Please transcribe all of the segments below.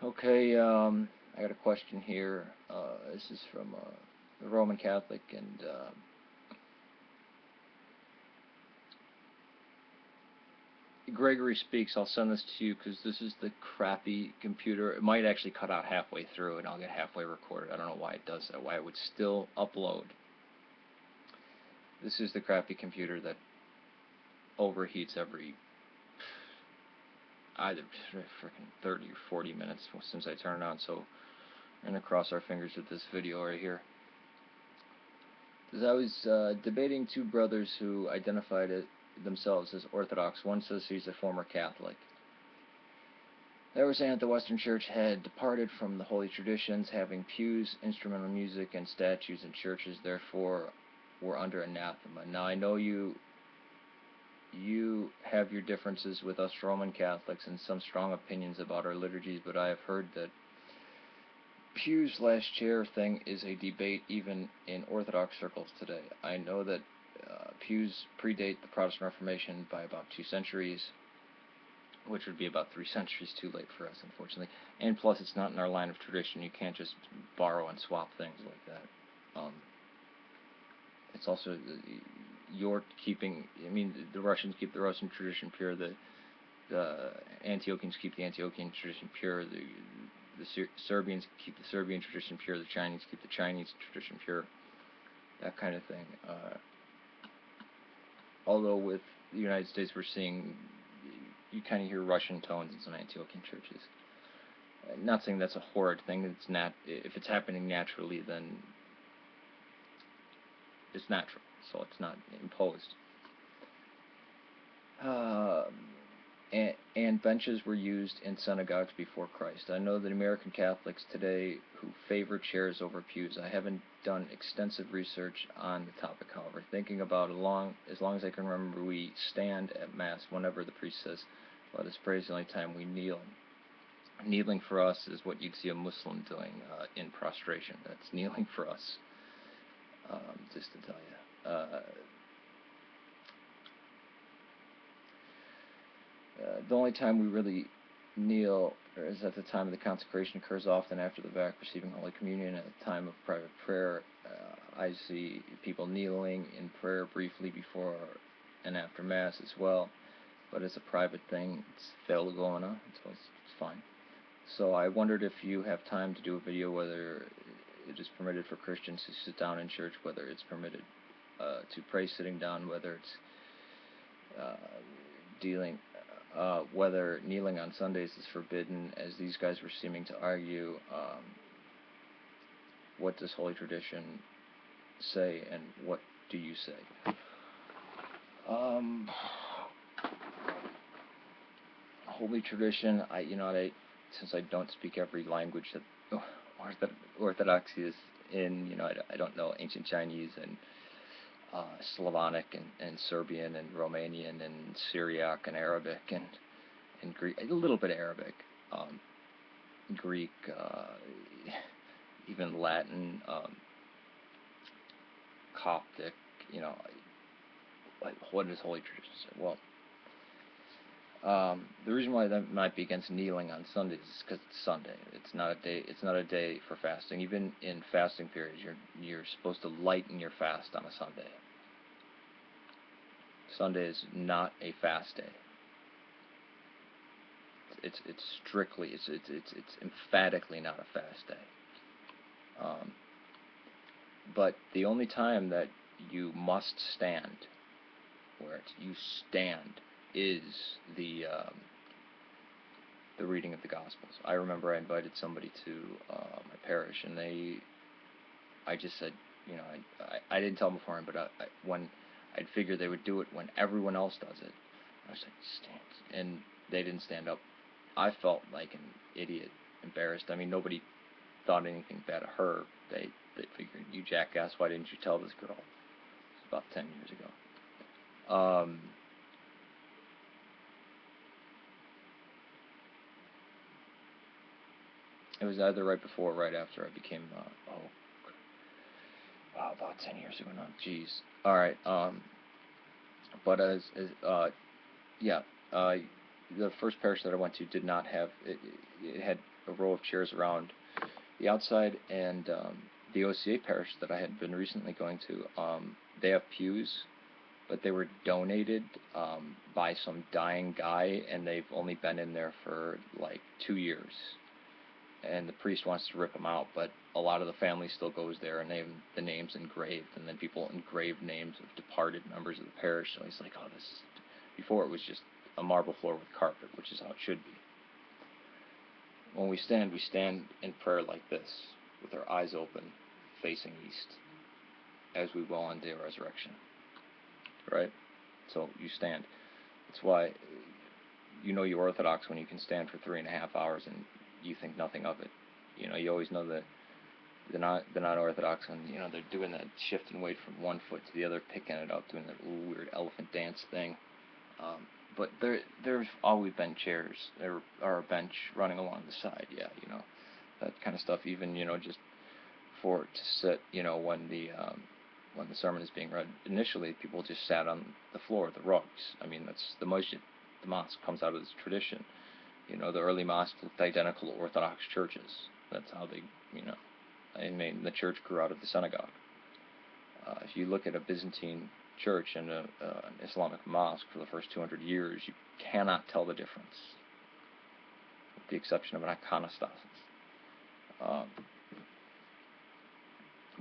Okay, I got a question here. This is from the Roman Catholic, and Gregory speaks. I'll send this to you because this is the crappy computer. It might actually cut out halfway through, and I'll get halfway recorded. I don't know why it does that. Why it would still upload. This is the crappy computer that overheats every either freaking 30 or 40 minutes since I turn it on. So we're gonna cross our fingers with this video right here. As I was debating two brothers who identified themselves as Orthodox. One says he's a former Catholic. They were saying that the Western Church had departed from the holy traditions, having pews, instrumental music, and statues in churches, therefore were under anathema. Now I know you have your differences with us Roman Catholics and some strong opinions about our liturgies, but I have heard that pew/chair thing is a debate even in Orthodox circles today. I know that pews predate the Protestant Reformation by about 2 centuries, which would be about 3 centuries too late for us, unfortunately. And plus, it's not in our line of tradition. You can't just borrow and swap things like that. It's also you're keeping. I mean, the Russians keep the Russian tradition pure. The Antiochians keep the Antiochian tradition pure. The Serbians keep the Serbian tradition pure. The Chinese keep the Chinese tradition pure. That kind of thing. Although with the United States, we're seeing you kind of hear Russian tones in some Antiochian churches. Not saying that's a horrid thing. It's not. If it's happening naturally, then it's natural. So it's not imposed. And benches were used in synagogues before Christ. I know that American Catholics today who favor chairs over pews. I haven't done extensive research on the topic, however. Thinking about as long as I can remember, we stand at Mass whenever the priest says, "Let us pray," is the only time we kneel. Kneeling for us is what you'd see a Muslim doing in prostration. That's kneeling for us, just to tell you. The only time we really kneel is at the time of the consecration. Occurs often after the VAC receiving Holy Communion. At the time of private prayer, I see people kneeling in prayer briefly before and after Mass as well. But it's a private thing. It's Felgona, so it's fine. So I wondered if you have time to do a video whether it is permitted for Christians to sit down in church, whether it's permitted to pray sitting down, whether it's whether kneeling on Sundays is forbidden, as these guys were seeming to argue. What does Holy Tradition say, and what do you say? Holy Tradition, since I don't speak every language that Orthodoxy is in, I don't know ancient Chinese and Slavonic and Serbian and Romanian and Syriac and Arabic and Greek, a little bit of Arabic, Greek, even Latin, Coptic. What is Holy Tradition say? Well, the reason why that might be against kneeling on Sundays is because it's Sunday. It's not a day. It's not a day for fasting. Even in fasting periods, you're supposed to lighten your fast on a Sunday. Sunday is not a fast day. It's strictly. It's emphatically not a fast day. But the only time that you must stand, where you stand, is the reading of the Gospels. I remember I invited somebody to my parish, and I just said, I didn't tell them beforehand, but when I'd figured they would do it when everyone else does it, I was like, stand, and they didn't stand up. I felt like an idiot, embarrassed. I mean, nobody thought anything bad of her. They figured, you jackass, why didn't you tell this girl? It's about 10 years ago. It was either right before or right after I became, about 10 years ago now. Jeez. All right. But yeah. the first parish that I went to did not have it. It had a row of chairs around the outside, and the OCA parish that I had been recently going to, they have pews, but they were donated by some dying guy, and they've only been in there for like 2 years. And the priest wants to rip them out, but a lot of the family still goes there, and they have the names engraved, and then people engrave names of departed members of the parish. So he's like, oh, this is... Before it was just a marble floor with carpet, which is how it should be. When we stand in prayer like this, with our eyes open, facing east, as we will on day of resurrection. Right? So you stand. That's why you know you're Orthodox when you can stand for 3.5 hours and you think nothing of it. You know, you always know that they're not Orthodox when, you know, they're doing that shift and weight from one foot to the other, picking it up, doing that little weird elephant dance thing. But there's always been chairs or a bench running along the side. Yeah, you know, that kind of stuff. Even, you know, just for to sit, you know, when the sermon is being read. Initially, people just sat on the floor, the rugs. I mean, that's the masjid. The mosque comes out of this tradition. You know, the early mosques looked identical to Orthodox churches. That's how they, you know, I mean, the church grew out of the synagogue. If you look at a Byzantine church and an Islamic mosque for the first 200 years, you cannot tell the difference, with the exception of an iconostasis.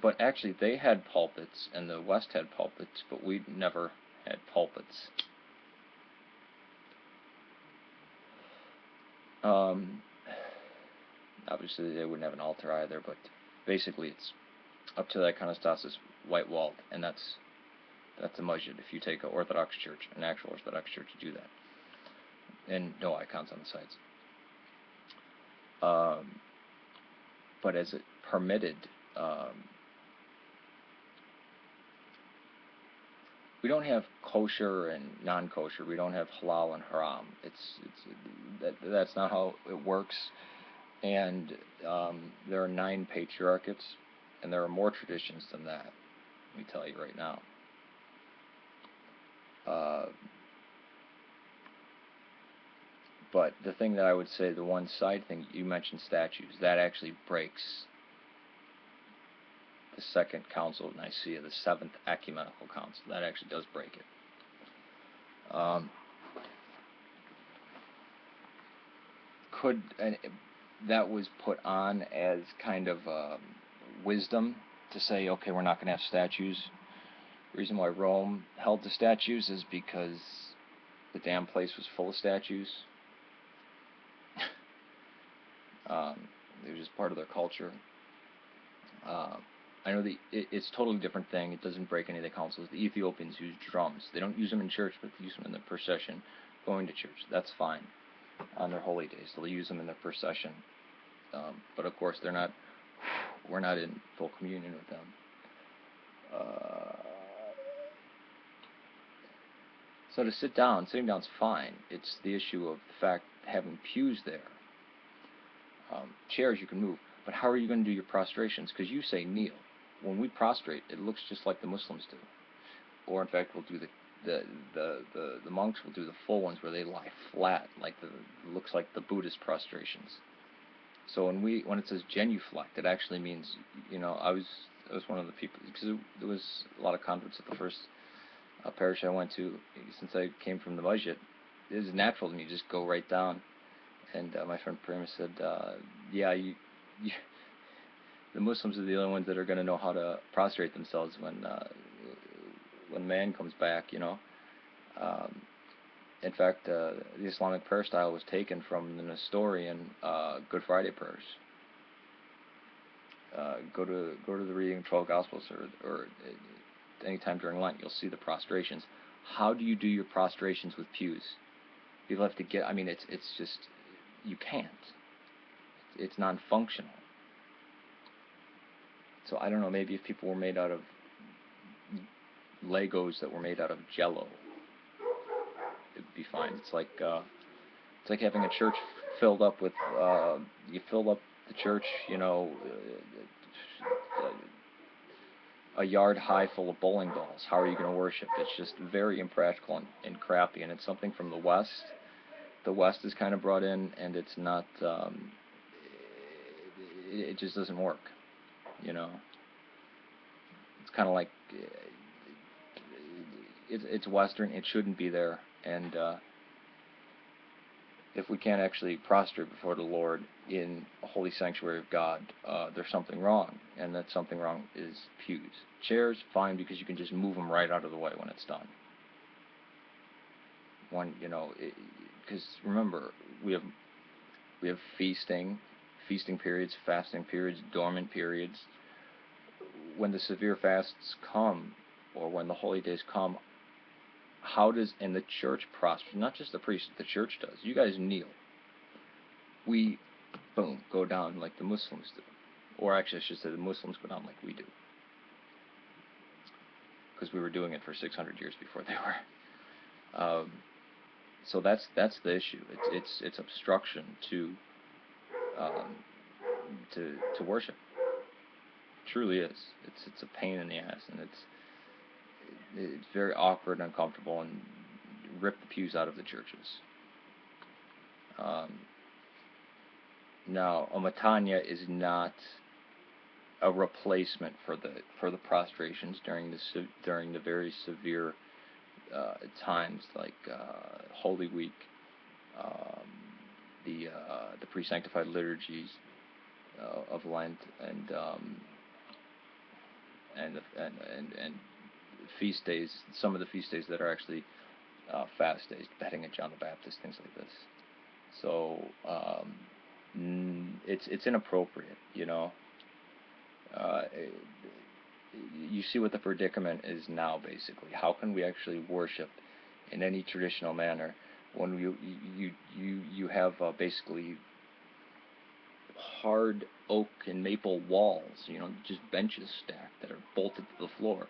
But actually, they had pulpits, and the West had pulpits, but we never had pulpits. Obviously, they wouldn't have an altar either, but basically, it's up to the iconostasis, white-walled, and that's a masjid. If you take an Orthodox church, an actual Orthodox church, you do that. And no icons on the sides. But as it permitted, we don't have kosher and non-kosher. We don't have halal and haram. That's not how it works. And there are 9 patriarchates, and there are more traditions than that. Let me tell you right now. But the thing that I would say, the one side thing, you mentioned statues, that actually breaks the Second Council of Nicaea, the Seventh Ecumenical Council. That actually does break it. And that was put on as kind of wisdom to say, okay, we're not going to have statues. The reason why Rome held the statues is because the damn place was full of statues. It was just part of their culture. I know it's a totally different thing. It doesn't break any of the councils. The Ethiopians use drums. They don't use them in church, but they use them in the procession going to church. That's fine. On their holy days, they'll use them in their procession. But of course, we're not in full communion with them. So to sitting down's fine. It's the issue of the fact having pews there. Chairs you can move, but how are you going to do your prostrations? Because you say kneel. When we prostrate, it looks just like the Muslims do. Or in fact, we'll do the monks will do the full ones where they lie flat, like looks like the Buddhist prostrations. So when it says genuflect, it actually means, you know, I was one of the people, because there was a lot of converts at the first parish I went to. Since I came from the masjid, it was natural to me to just go right down. And my friend Prima said, yeah, the Muslims are the only ones that are going to know how to prostrate themselves when man comes back, you know. In fact, the Islamic prayer style was taken from the Nestorian Good Friday prayers. Go to the reading of 12 Gospels, or any time during Lent, you'll see the prostrations. How do you do your prostrations with pews? You'll have to get. I mean, it's just you can't. It's non-functional. So I don't know. Maybe if people were made out of Legos that were made out of Jello, it would be fine. It's like having a church filled up with you fill up the church, you know, a yard high full of bowling balls. How are you going to worship? It's just very impractical and crappy, and it's something from the West the West is kind of brought in, and it's not. It just doesn't work. You know, it's kind of like it's Western. It shouldn't be there, and if we can't actually prostrate before the Lord in a holy sanctuary of God, there's something wrong, and that something wrong is pews. Chairs, fine, because you can just move them right out of the way when it's done. When, because remember, we have feasting periods, fasting periods, dormant periods. When the severe fasts come, or when the holy days come, how does, and the church prospers, not just the priest, the church does. You guys kneel. We, boom, go down like the Muslims do. Or actually, I should say the Muslims go down like we do. Because we were doing it for 600 years before they were. So that's the issue. It's obstruction to worship. It truly is. It's a pain in the ass, and it's very awkward and uncomfortable, and rip the pews out of the churches. Now, a matanya is not a replacement for the prostrations during the very severe times like Holy Week, the pre-sanctified liturgies of Lent, and feast days. Some of the feast days that are actually fast days, beheading of John the Baptist, things like this. So it's inappropriate, you see what the predicament is now, basically. How can we actually worship in any traditional manner when you have basically hard oak and maple walls, just benches stacked that are bolted to the floor?